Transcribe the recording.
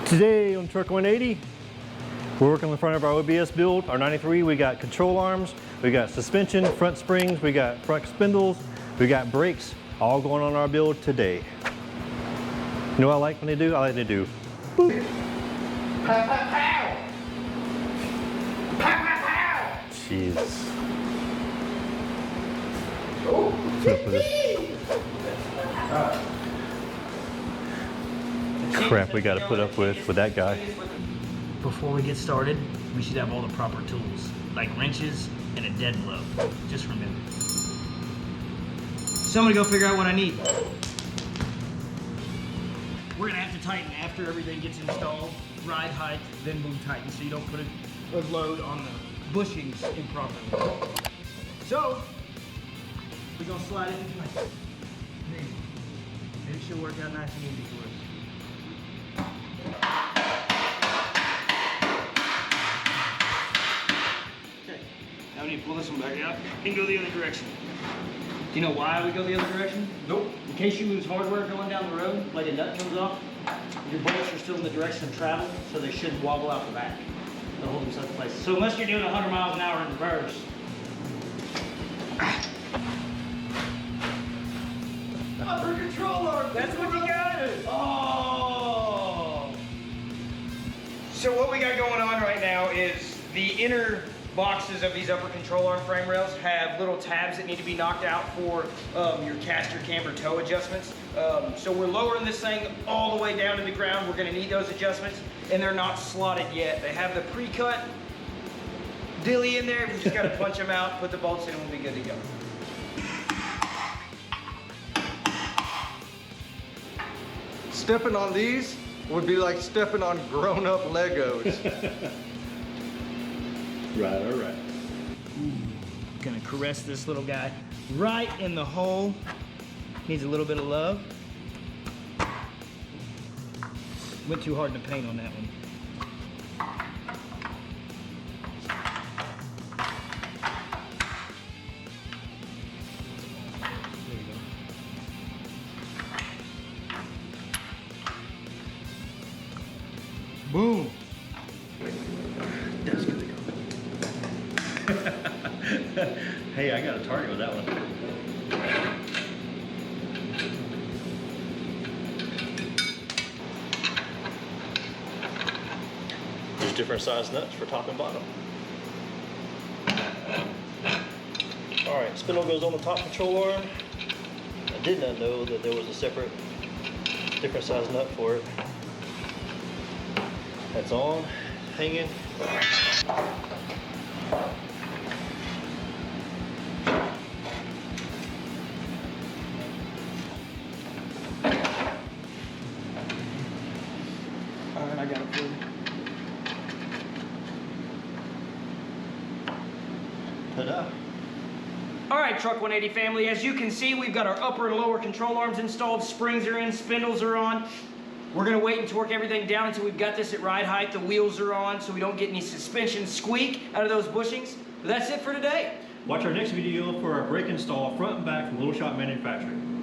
Today on Truck 180, we're working in front of our OBS build, our 93. We got control arms, we got suspension, front springs, we got front spindles, we got brakes, all going on our build today. You know what I like when they do? I like they do boop. Pow, pow, pow. Pow, pow, pow. Jesus. Oh, crap we got to put up with that guy. Before we get started, we should have all the proper tools, like wrenches and a dead blow. Just remember. Somebody go figure out what I need. We're gonna have to tighten after everything gets installed. Ride height, then boom tighten, so you don't put a load on the bushings improperly. So, we're gonna slide it in place. Maybe it should work out nice and easy for us. Now we need to pull this one back out and go the other direction. Do you know why we go the other direction? Nope. In case you lose hardware going down the road, like a nut comes off, your bolts are still in the direction of travel, so they shouldn't wobble out the back. They'll hold themselves in place. So unless you're doing 100 miles an hour in reverse. Upper control arm! That's what you got! Oh! So what we got going on right now is the inner boxes of these upper control arm frame rails have little tabs that need to be knocked out for your caster camber toe adjustments. So we're lowering this thing all the way down to the ground. We're going to need those adjustments, and they're not slotted yet. They have the pre-cut dilly in there. We just got to punch them out, put the bolts in, and we'll be good to go. Stepping on these would be like stepping on grown-up Legos. Right, all right. Gonna caress this little guy right in the hole. Needs a little bit of love. Went too hard in the paint on that one. There you go. Boom. That's good to go. Hey, I got a target with that one. There's different size nuts for top and bottom. All right, spindle goes on the top control arm. I did not know that there was a separate, different size nut for it. That's on, hanging. Alright, I got it for you. Ta-da. Alright, Truck 180 family, as you can see, we've got our upper and lower control arms installed, springs are in, spindles are on. We're gonna wait and torque everything down until we've got this at ride height. The wheels are on, so we don't get any suspension squeak out of those bushings. But that's it for today. Watch our next video for our brake install front and back from Little Shop Manufacturing.